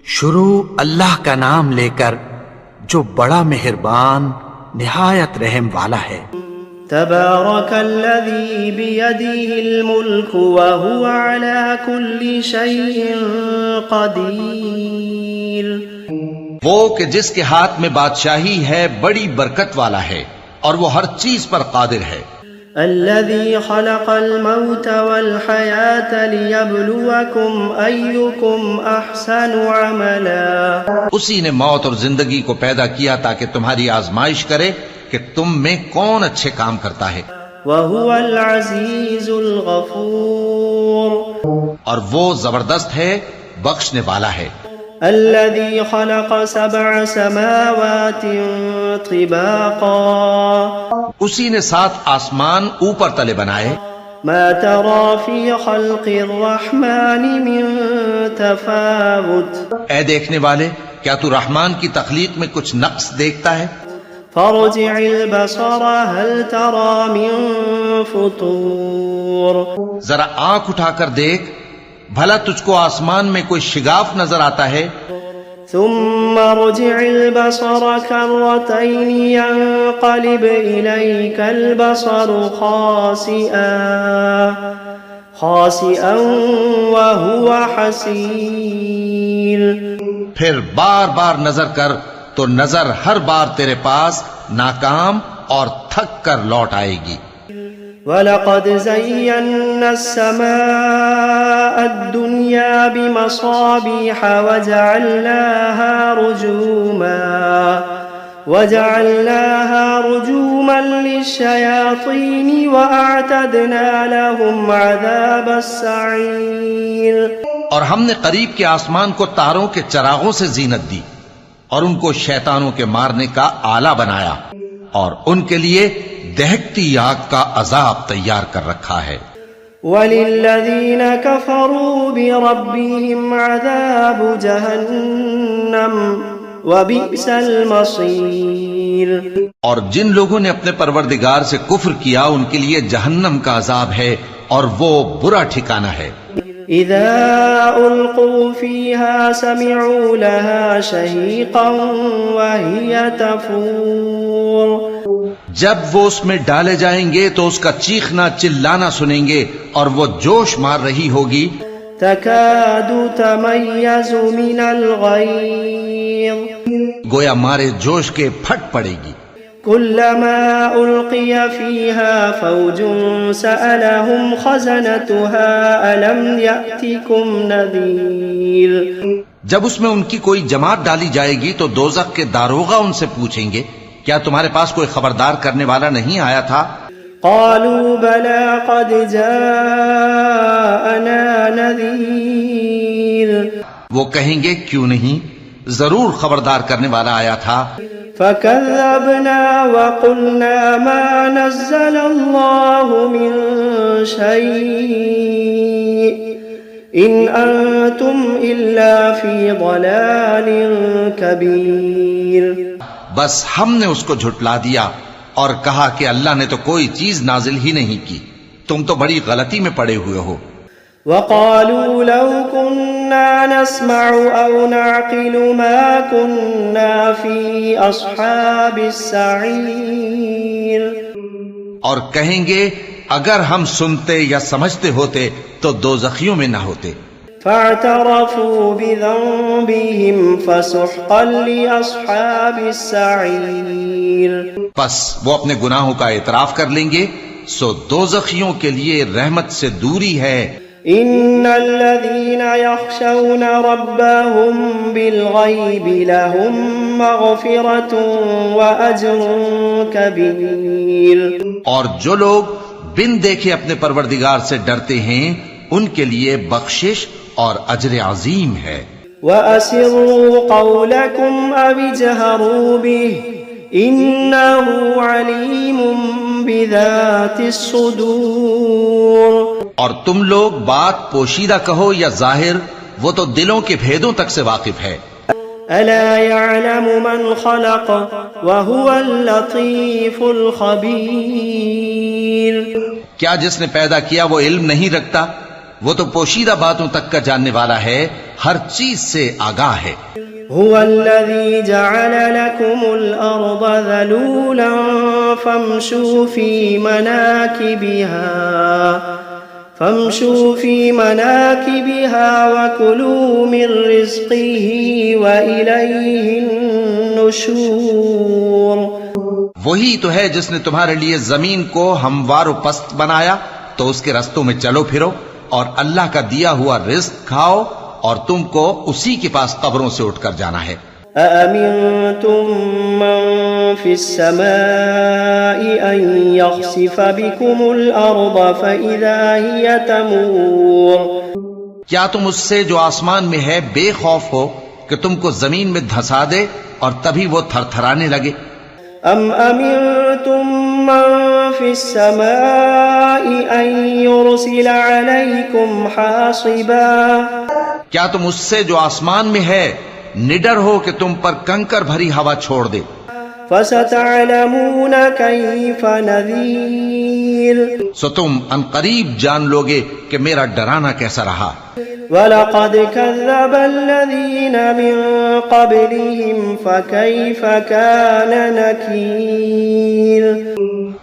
شروع اللہ کا نام لے کر جو بڑا مہربان نہایت رحم والا ہے۔ تبارک الذی بیدہ الملک وہو علی کل شیء قدیر۔ وہ کہ جس کے ہاتھ میں بادشاہی ہے بڑی برکت والا ہے اور وہ ہر چیز پر قادر ہے۔ الذي خلق الموت والحياة ليبلوكم أيكم أحسن عملا۔ اسی نے موت اور زندگی کو پیدا کیا تاکہ تمہاری آزمائش کرے کہ تم میں کون اچھے کام کرتا ہے۔ وهو العزيز الغفور۔ اور وہ زبردست ہے، بخشنے والا ہے۔ الذي خلق 7 سماوات طباقا۔ اسی نے 7 آسمان اوپر تلے بنائے۔ ما ترى في خلق الرحمن من تفاوت۔ اے دیکھنے والے، کیا تو رحمان کی تخلیق میں کچھ نقص دیکھتا ہے؟ فارجع البصر هل ترى من فطور۔ ذرا آنکھ اٹھا کر دیکھ، بھلا تجھ کو آسمان میں کوئی شگاف نظر آتا ہے؟ ثم رجع البصر كرتين ينقلب إليك البصر خاسئا وهو حسير۔ پھر بار بار نظر کر تو نظر ہر بار تیرے پاس ناکام اور تھک کر لوٹ آئے گی۔ وَلَقَدْ زَيَّنَّا السَّمَاءَ الدُّنْيَا بِمَصَابِيحَ وَجَعَلْنَاهَا رُجُومًا لِلشَّيَاطِينِ وَأَعْتَدْنَا لَهُمْ عَذَابَ السَّعِيرِ۔ اور ہم نے قریب کے آسمان کو تاروں کے چراغوں سے زینت دی اور ان کو شیطانوں کے مارنے کا آلہ بنایا، اور ان کے لیے دہکتی آگ کا عذاب تیار کر رکھا ہے۔ وَلِلَّذِينَ كَفَرُوا بِرَبِّهِمْ عَذَابُ جَهَنَّمَ وَبِئْسَ الْمَصِيرُ۔ اور جن لوگوں نے اپنے پروردگار سے کفر کیا ان کے لیے جہنم کا عذاب ہے اور وہ برا ٹھکانہ ہے۔ اذا القوا فيها سمعوا لها شهيقا وهي تفور۔ جب وہ اس میں ڈالے جائیں گے تو اس کا چیخنا چلانا سنیں گے اور وہ جوش مار رہی ہوگی۔ تكاد تميز من الغيظ۔ گویا مارے جوش کے پھٹ پڑے گی۔ كلما ألقي فيها فوج سألهم خزنتها ألم يأتكم نذير۔ جب اس میں ان کی کوئی جماعت ڈالی جائے گی تو دوزخ کے داروغہ ان سے پوچھیں گے، کیا تمہارے پاس کوئی خبردار کرنے والا نہیں آیا تھا؟ قالوا بلى قد جاءنا نذير۔ وہ کہیں گے کیوں نہیں، ضرور خبردار کرنے والا آیا تھا۔ فكذبنا وقلنا ما نزل الله من شيء إن أنتم إلا في ضلال كبير۔ بس ہم نے اس کو جھٹلا دیا اور کہا کہ اللہ نے تو کوئی چیز نازل ہی نہیں کی، تم تو بڑی غلطی میں پڑے ہوئے ہو۔ وقالوا لو كنا نسمع أو نعقل ما كنا في أصحاب السعير۔ اور کہیں گے اگر ہم سنتے یا سمجھتے ہوتے تو دوزخیوں میں نہ ہوتے۔ فاعترفوا بذنبهم فسحقا لأصحاب السعير۔ پس وہ اپنے گناہوں کا اعتراف کر لیں گے، سو دوزخیوں کے لیے رحمت سے دوری ہے۔ ان الذين يخشون ربهم بالغيب لهم مغفرة واجر كبير۔ اور جو لوگ بن دیکھے اپنے پروردگار سے ڈرتے ہیں ان کے لیے بخشش اور اجر عظیم ہے۔ وَأَسِرُّوا قَوْلَكُمْ أَوِ اجْهَرُوا بِهِ إِنَّهُ عَلِيمٌ بِذَاتِ الصُّدُورِ۔ اور تم لوگ بات پوشیدہ کہو یا ظاہر، وہ تو دلوں کے بھیدوں تک سے واقف ہے۔ أَلَا يَعْلَمُ مَنْ خَلَقَ وَهُوَ اللَّطِيفُ الْخَبِيرُ۔ کیا جس نے پیدا کیا وہ علم نہیں رکھتا؟ وہ تو پوشیدہ باتوں تک کا جاننے والا ہے، ہر چیز سے آگاہ ہے۔ هو الذي جعل لكم الأرض ذلولا فامشوا في مناكبها وكلوا من رزقه وإليه النشور۔ وہی تو ہے جس نے تمہارے لیے زمین کو ہموار و پست بنایا تو اس کے رستوں میں چلو پھرو اور اللہ کا دیا ہوا رزق کھاؤ اور تم کو اسی کے پاس قبروں سے اٹھ کر جانا ہے۔ أأمنتم من في السماء أن يخسف بكم الأرض فإذا هي تمور۔ کیا تم اس سے جو آسمان میں ہے بے خوف ہو کہ تم کو زمین میں دھسا دے اور تبھی وہ تھر تھرانے لگے؟ أم أمنتم من في السماء أن يرسل عليكم حاصبا؟ کیا تم اس سے جو آسمان میں ہے نڈر ہو کہ تم پر کنکر بھری ہوا چھوڑ دے؟ فستعلمون كيف نذير۔ سو تم ان قریب جان لوگے کہ میرا ڈرانا کیسا رہا۔ وَلَقَدْ كَذَّبَ الَّذِينَ مِن قَبْلِهِمْ فَكَيْفَ كَانَ نَكِيرٌ۔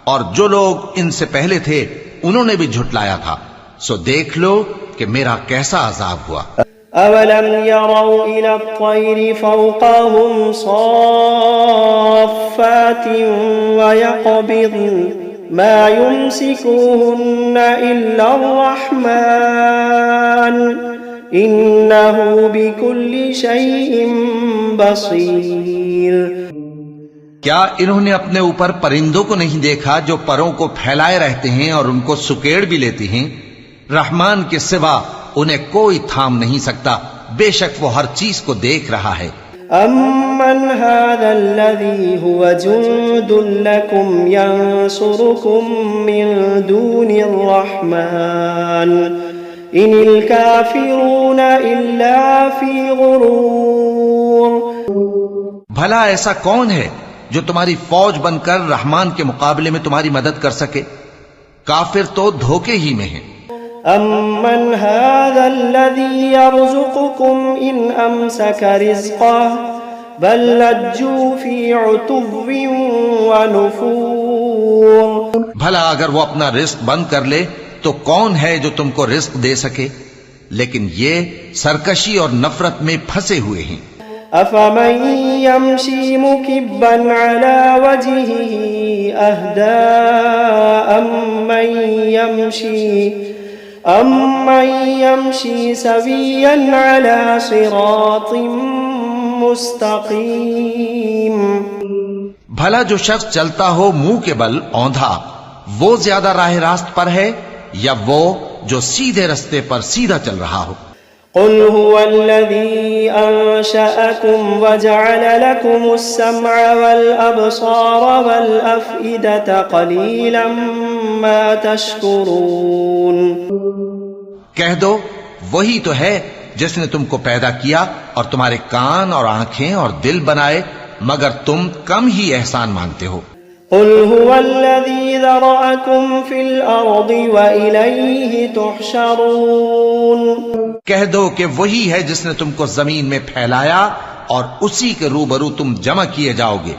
اور جو لوگ ان سے پہلے تھے انہوں نے بھی جھٹلایا تھا، سو دیکھ لو کہ میرا کیسا عذاب ہوا۔ أَوَلَمْ يَرَوْا إِلَى الطَّيْرِ فَوْقَهُمْ صَافَّاتٍ وَيَقْبِضْنَ مَا يُمْسِكُهُنَّ إِلَّا الرَّحْمَنُ إِنَّهُ بِكُلِّ شَيْءٍ بَصِيرٌ۔ کیا انہوں نے اپنے اوپر پرندوں کو نہیں دیکھا جو پروں کو پھیلائے رہتے ہیں اور ان کو سکیڑ بھی لیتی ہیں؟ رحمان کے سوا انہیں کوئی تھام نہیں سکتا، بے شک وہ ہر چیز کو دیکھ رہا ہے۔ أَمَّنْ هَذَا الَّذِي هُوَ جُندٌ لَكُمْ يَنصُرُكُم مِّن دُونِ الرَّحْمَنِ إِنِ الْكَافِرُونَ إِلَّا فِي غُرُورٍ۔ بھلا ایسا کون ہے جو تمہاری فوج بن کر رحمان کے مقابلے میں تمہاری مدد کر سکے؟ کافر تو دھوکے ہی میں ہیں۔ أَمَّنْ هَذَا الَّذِي يَرْزُقُكُمْ إِنْ أَمْسَكَ رِزْقَهُ بَل لَّجُّوا فِي عُتُوٍّ وَنُفُورٍ۔ بھلا اگر وہ اپنا رزق بند کر لے تو کون ہے جو تم کو رزق دے سکے؟ لیکن یہ سرکشی اور نفرت میں پھنسے ہوئے ہیں۔ أَفَمَن يَمْشِي مُكِبًّا عَلَى وَجْهِهِ أَهْدَىٰ أَمَّن يَمْشِي سَوِيًّا عَلَى صِرَاطٍ مُسْتَقِيمٍ۔ بھلا جو شخص چلتا ہو منہ کے بل اوندھا وہ زیادہ راہ راست پر ہے یا وہ جو سیدھے رستے پر سیدھا چل رہا ہو؟ قل هو الذي أنشأكم وجعل لكم السمع والأبصار والأفئدة قليلا ما تشكرون۔ کہہ دو وہی تو ہے جس نے تم کو پیدا کیا اور تمہارے کان اور آنکھیں اور دل بنائے، مگر تم کم ہی احسان مانتے ہو۔ قل هو الذي ذرأكم في الأرض وإليه تحشرون۔ کہہ دو کہ وہی ہے جس نے تم کو زمین میں پھیلایا اور اسی کے روبرو تم جمع کیے جاؤ گے۔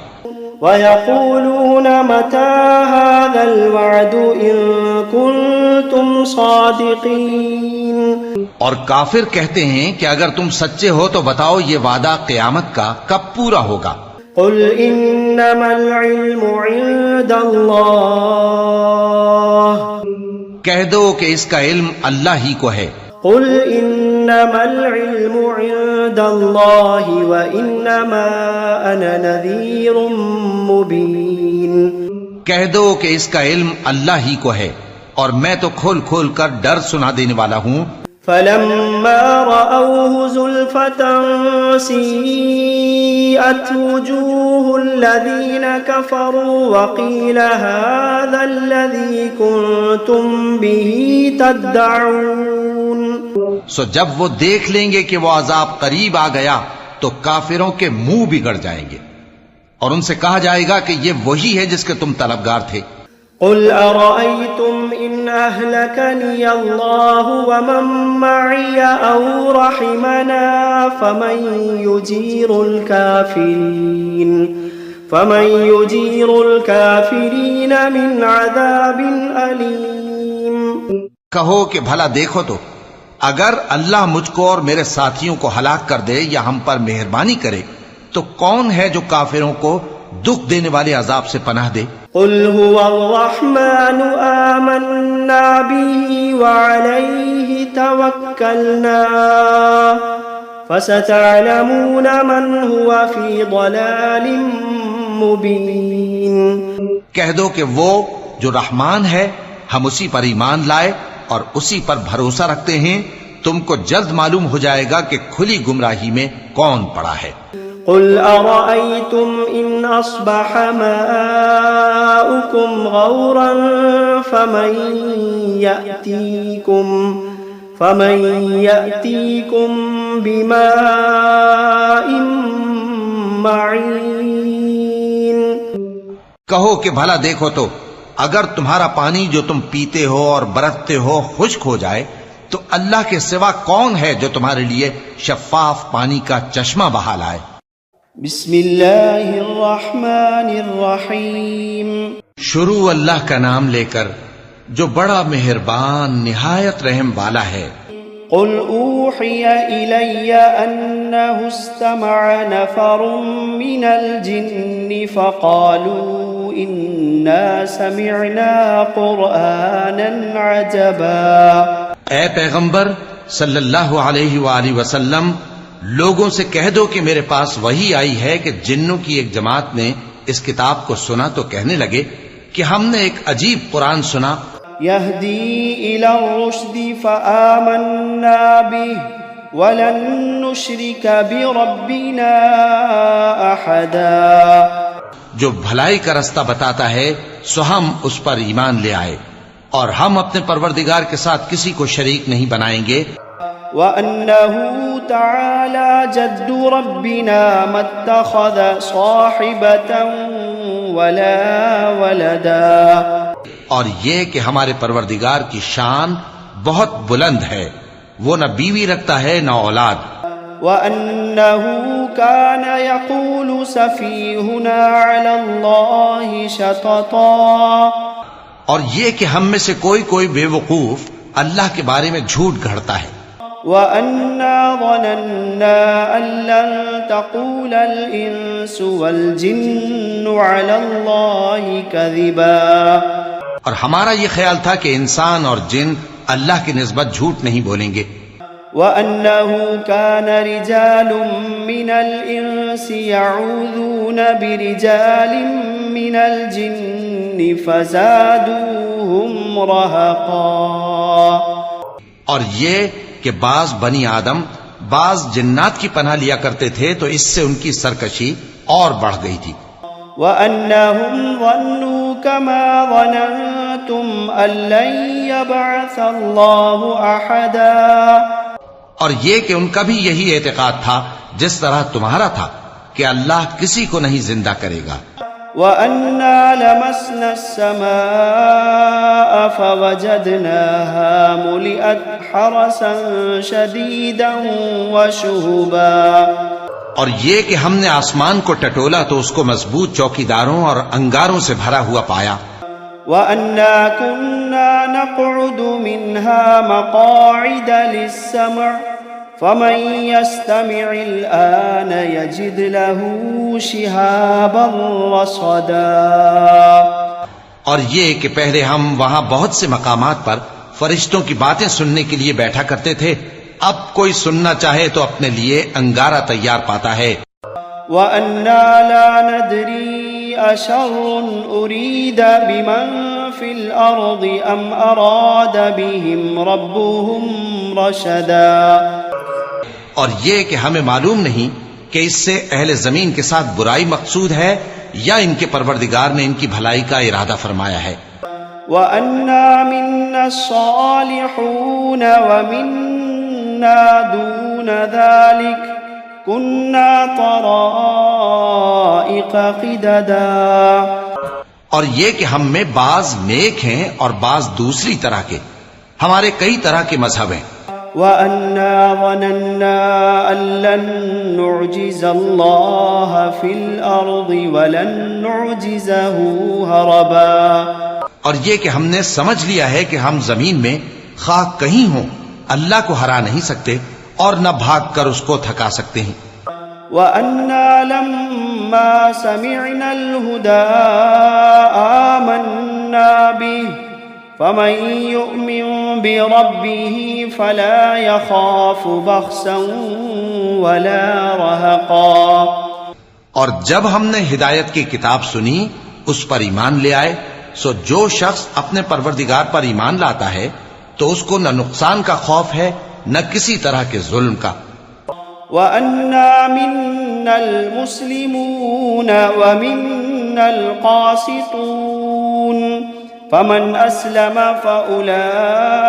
وَيَقُولُونَ مَتَى هَذَا الْوَعْدُ إِن كُنتُمْ صَادِقِينَ۔ اور کافر کہتے ہیں کہ اگر تم سچے ہو تو بتاؤ یہ وعدہ قیامت کا کب پورا ہوگا؟ قل انما العلم عند اللہ۔ کہہ دو کہ اس کا علم اللہ ہی کو ہے۔ قل انما العلم عند اللہ وانما انا نذیر مبین۔ کہہ دو کہ اس کا علم اللہ ہی کو ہے اور میں تو کھول کھول کر ڈر سنا دینے والا ہوں۔ فلما رأوه زلفة سيئت وجوه الذين كفروا وقيل هذا الذي كنتم به تدعون۔ سو جب وہ دیکھ لیں گے کہ وہ عذاب قریب آ گیا تو کافروں کے منہ بگڑ جائیں گے اور ان سے کہا جائے گا کہ یہ وہی ہے جس کے تم طلبگار تھے۔ قل أرأيتم إن أهلكني الله ومن معي أو رحمنا فمن يجير الكافرين من عذاب أليم. کہو کہ بھلا دیکھو تو اگر اللہ مجھ کو اور میرے ساتھیوں کو ہلاک کر دے یا ہم پر مہربانی کرے تو کون ہے جو کافروں کو دکھ دینے والے عذاب سے پناہ دے؟ قل هو الرحمن آمنا به وعليه توكلنا فستعلمون من هو في ضلال مبين. کہہ دو کہ وہ جو رحمان ہے ہم اسی پر ایمان لائے اور اسی پر بھروسہ رکھتے ہیں، تم کو جلد معلوم ہو جائے گا کہ کھلی گمراہی میں کون پڑا ہے. قل أرأيتم إن أصبح ماؤكم غورا فمن يأتيكم بماء معين. کہو کہ بھلا دیکھو تو اگر تمہارا پانی جو تم پیتے ہو اور برتتے ہو خشک ہو جائے تو اللہ کے سوا کون ہے جو تمہارے لیے شفاف پانی کا چشمہ بہا لائے. بسم اللہ الرحمن الرحیم. شروع اللہ کا نام لے کر جو بڑا مہربان نہایت رحم والا ہے. قل اوحی الی انہ استمع نفر من الجن فقالوا انا سمعنا قرآنا عجبا. اے پیغمبر صلی اللہ علیہ وآلہ وسلم، لوگوں سے کہہ دو کہ میرے پاس وحی آئی ہے کہ جنوں کی ایک جماعت نے اس کتاب کو سنا تو کہنے لگے کہ ہم نے ایک عجیب قرآن سنا. یہدی الی الرشد فآمنا به ولن نشرک بربنا احدا. جو بھلائی کا رستہ بتاتا ہے سو ہم اس پر ایمان لے آئے اور ہم اپنے پروردگار کے ساتھ کسی کو شریک نہیں بنائیں گے. وَأَنَّهُ تَعَالَى جَدُّ رَبِّنَا مَا اتَّخَذَ صَاحِبَةً وَلَا وَلَدًا. اور یہ کہ ہمارے پروردگار کی شان بہت بلند ہے، وہ نہ بیوی رکھتا ہے نہ اولاد. وَأَنَّهُ كَانَ يَقُولُ سَفِيهُنَا عَلَى اللَّهِ شَطَطًا. اور یہ کہ ہم میں سے کوئی بے وقوف اللہ کے بارے میں جھوٹ گھڑتا ہے. وَأَنَّا ظَنَنَّا أَن لَّن تَقُولَ الْإِنسُ وَالْجِنُّ عَلَى اللَّهِ كَذِبًا. اور ہمارا یہ خیال تھا کہ انسان اور جن اللہ کی نسبت جھوٹ نہیں بولیں گے. وَأَنَّهُ كَانَ رِجَالٌ مِّنَ الْإِنسِ يَعُوذُونَ بِرِجَالٍ مِّنَ الْجِنِّ فَزَادُوهُمْ رَهَقًا. اور یہ کہ بعض بنی آدم بعض جنات کی پناہ لیا کرتے تھے تو اس سے ان کی سرکشی اور بڑھ گئی تھی. وَأَنَّهُمْ ظَنُّوا كَمَا ظَنَنْتُمْ أَن لَّن يَبْعَثَ اللَّهُ أَحَدًا. اور یہ کہ ان کا بھی یہی اعتقاد تھا جس طرح تمہارا تھا کہ اللہ کسی کو نہیں زندہ کرے گا. وَأَنَّا لَمَسْنَا السَّمَاءَ فَوَجَدْنَاهَا مُلِئَتْ حَرَسًا شَدِيدًا وَشُهُبًا. اور یہ کہ ہم نے آسمان کو ٹٹولا تو اس کو مضبوط چوکیداروں اور انگاروں سے بھرا ہوا پایا. وَأَنَّا كُنَّا نَقْعُدُ مِنْهَا مَقَاعِدَ لِلسَّمْعِ فَمَن يَسْتَمِعِ الْآنَ يَجِدْ لَهُ شِهَابًا رَّصَدًا. اور یہ کہ پہلے ہم وہاں بہت سے مقامات پر فرشتوں کی باتیں سننے کے لیے بیٹھا کرتے تھے، اب کوئی سننا چاہے تو اپنے لیے انگارہ تیار پاتا ہے. وَأَنَّا لَا نَدْرِي أَشَرٌ أُرِيدَ بِمَن فِي الْأَرْضِ أَمْ أَرَادَ بِهِمْ رَبُّهُمْ رَشَدًا. اور یہ کہ ہمیں معلوم نہیں کہ اس سے اہل زمین کے ساتھ برائی مقصود ہے یا ان کے پروردگار نے ان کی بھلائی کا ارادہ فرمایا ہے. وَأَنَّا مِنَّا الصَّالِحُونَ وَمِنَّا دُونَ ذَلِكَ كُنَّا طَرَائِقَ قِدَدًا. اور یہ کہ ہم میں بعض نیک ہیں اور بعض دوسری طرح کے، ہمارے کئی طرح کے مذہب ہیں۔ وَأَنَّا ظَنَنَّا أَن لَّن نُّعْجِزَ اللَّهَ فِي الْأَرْضِ وَلَن نُّعْجِزَهُ هَرَبًا، اور یہ کہ ہم نے سمجھ لیا ہے کہ ہم زمین میں خواہ کہیں ہوں اللہ کو ہرا نہیں سکتے اور نہ بھاگ کر اس کو تھکا سکتے ہیں۔ وَأَنَّا لَمَّا سَمِعْنَا الْهُدَىٰ آمَنَّا بِهِ فَمَن يُؤْمِن بِرَبِّهِ فَلَا يَخَافُ بَخْسًا وَلَا رَهَقًا، اور جب ہم نے ہدایت کی کتاب سنی اس پر ایمان لے آئے، سو جو شخص اپنے پروردگار پر ایمان لاتا ہے تو اس کو نہ نقصان کا خوف ہے نہ کسی طرح کے ظلم کا۔ وَأَنَّا مِنَّا الْمُسْلِمُونَ وَمِنَّا الْقَاسِطُونَ فَمَنْ أَسْلَمَ فَأُولَئِكَ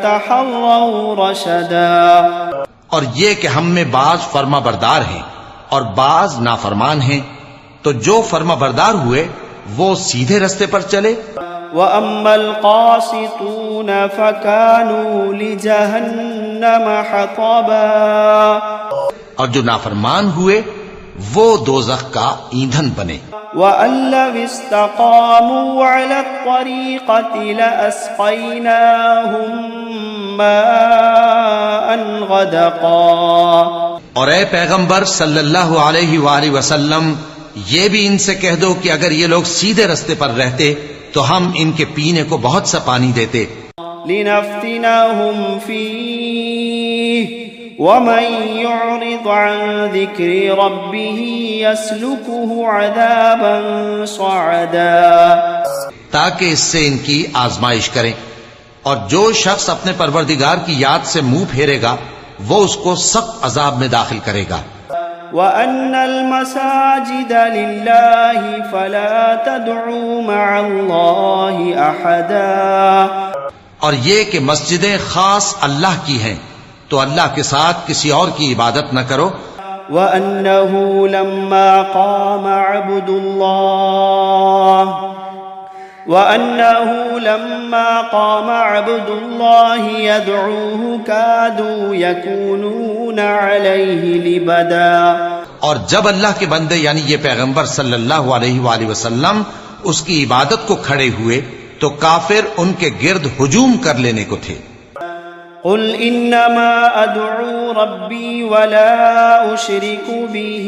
تَحَرَّوْا رَشَدًا، اور یہ کہ ہم میں بعض فرما بردار ہیں اور بعض نافرمان ہیں، تو جو فرما بردار ہوئے وہ سیدھے رستے پر چلے۔ وَأَمَّا الْقَاسِطُونَ فَكَانُوا لِجَهَنَّمَ حَطَبًا، اور جو نافرمان ہوئے وہ دوزخ کا ایندھن بنے۔ وَأَن لَّوِ اسْتَقَامُوا عَلَى الطَّرِيقَةِ لَأَسْقَيْنَاهُم مَّاءً غَدَقًا، اور اے پیغمبر صلی اللہ علیہ وآلہ وسلم یہ بھی ان سے کہہ دو کہ اگر یہ لوگ سیدھے رستے پر رہتے تو ہم ان کے پینے کو بہت سا پانی دیتے۔ لِنَفْتِنَهُمْ فِيهِ وَمَن يُعْرِضْ عَن ذِكْرِ رَبِّهِ يَسْلُكْهُ عَذَابًا صَعَدًا، تاکہ اس سے ان کی آزمائش کریں، اور جو شخص اپنے پروردگار کی یاد سے منہ پھیرے گا وہ اس کو سخت عذاب میں داخل کرے گا۔ وَأَنَّ الْمَسَاجِدَ لِلَّهِ فَلَا تَدْعُوا مَعَ اللَّهِ أَحَدًا، اور یہ کہ مسجدیں خاص اللہ کی ہیں تو اللہ کے ساتھ کسی اور کی عبادت نہ کرو۔ وَأَنَّهُ لَمَّا قَامَ عَبْدُ اللَّهِ يَدْعُوهُ كَادُوا يَكُونُونَ عَلَيْهِ لِبَدًا، اور جب اللہ کے بندے یعنی یہ پیغمبر صلی اللہ علیہ وآلہ وسلم اس کی عبادت کو کھڑے ہوئے تو کافر ان کے گرد ہجوم کر لینے کو تھے۔ قُلْ إِنَّمَا أَدْعُو رَبِّي وَلَا أُشْرِكُ بِهِ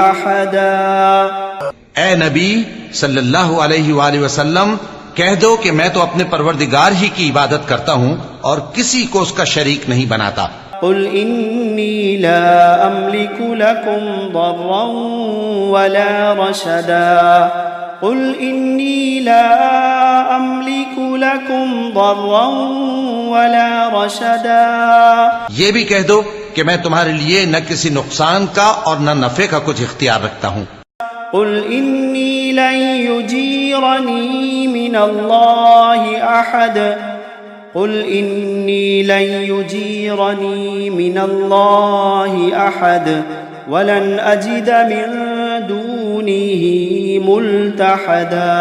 أَحَدًا، اے نبی صلی اللہ علیہ وآلہ وسلم کہہ دو کہ میں تو اپنے پروردگار ہی کی عبادت کرتا ہوں اور کسی کو اس کا شریک نہیں بناتا۔ قُلْ إِنِّي لَا أَمْلِكُ لَكُمْ ضَرًّا وَلَا رَشَدًا، قُلْ إِنِّي لَا أَمْلِكُ لَكُمْ ضَرًّا وَلَا رَشَدًا، یہ بھی کہہ دو کہ میں تمہارے لیے نہ کسی نقصان کا اور نہ نفع کا کچھ اختیار رکھتا ہوں۔ قُلْ إِنِّي لَن يُجِيرَنِي مِنَ اللَّهِ أَحَدٌ، قُلْ إِنِّي لَن يُجِيرَنِي مِنَ اللَّهِ أَحَدٌ وَلَنْ أَجِدَ مِن دُونِهِ مُلْتَحَدًا،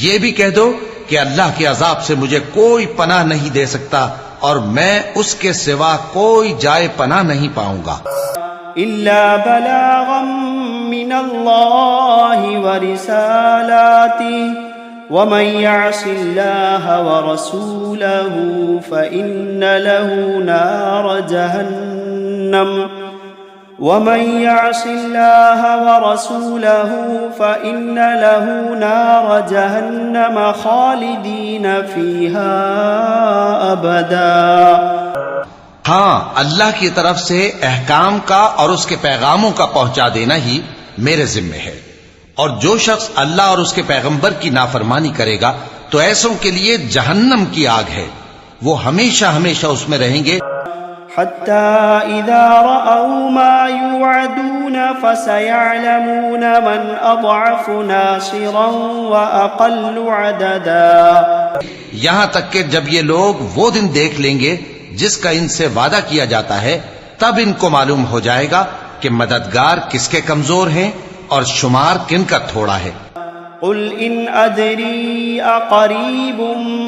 یہ بھی کہہ دو کہ اللہ کے عذاب سے مجھے کوئی پناہ نہیں دے سکتا اور میں اس کے سوا کوئی جائے پناہ نہیں پاؤں گا۔ إِلَّا بَلَاغًا مِّنَ اللَّهِ وَرِسَالَاتِهِ وَمَن يَعْصِ اللَّهَ وَرَسُولَهُ فَإِنَّ لَهُ نَارَ جَهَنَّمَ وَمَن يَعْصِ اللَّهَ وَرَسُولَهُ فَإِنَّ لَهُ نَارَ جَهَنَّمَ خَالِدِينَ فِيهَا أَبَدًا۔ ہاں، اللہ کی طرف سے احکام کا اور اس کے پیغاموں کا پہنچا دینا ہی میرے ذمے ہے، اور جو شخص اللہ اور اس کے پیغمبر کی نافرمانی کرے گا تو ایسوں کے لیے جہنم کی آگ ہے، وہ ہمیشہ ہمیشہ اس میں رہیں گے۔ حَتَّى إِذَا رَأَوْا مَا يُوعَدُونَ فَسَيَعْلَمُونَ مَنْ أَضْعَفُ نَاصِرًا وَأَقَلُّ عَدَدًا، یہاں تک کہ جب یہ لوگ وہ دن دیکھ لیں گے جس کا ان سے وعدہ کیا جاتا ہے، تب ان کو معلوم ہو جائے گا کہ مددگار کس کے کمزور ہیں اور شمار کن کا تھوڑا ہے۔ قل إن أدري أقريب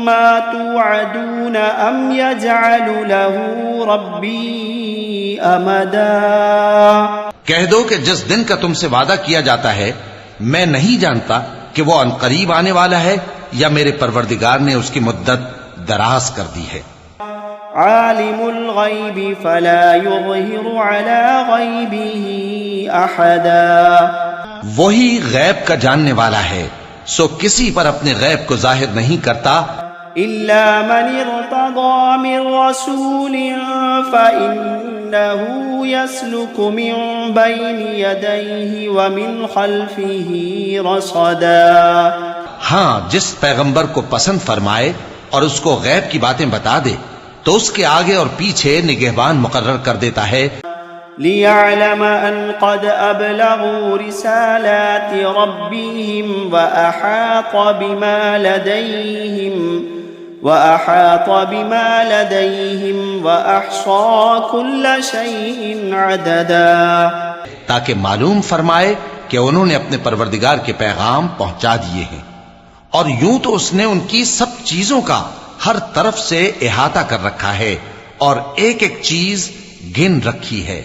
ما توعدون أم يجعل له ربي أمدا کہہ دو کہ جس دن کا تم سے وعدہ کیا جاتا ہے میں نہیں جانتا کہ وہ عنقریب آنے والا ہے یا میرے پروردگار نے اس کی مدت دراز کر دی ہے. عالم الغیب فلا يظہر على غیبه احدا وہی غیب کا جاننے والا ہے سو کسی پر اپنے غیب کو ظاہر نہیں کرتا الا من ارتضى من رسول فإنه يسلك من بين يديه ومن خلفه رصدا. ہاں جس پیغمبر کو پسند فرمائے اور اس کو غیب کی باتیں بتا دے تو اس کے آگے اور پیچھے نگہبان مقرر کر دیتا ہے. ليعلم أن قد أبلغوا رسالات ربهم وأحاط بما لديهم وأحصى كل شيء عددا. تاکہ معلوم فرمائے کہ انہوں نے اپنے پروردگار کے پیغام پہنچا دیے ہیں اور یوں تو اس نے ان کی سب چیزوں کا ہر طرف سے احاطہ کر رکھا ہے اور ایک ایک چیز گن رکھی ہے.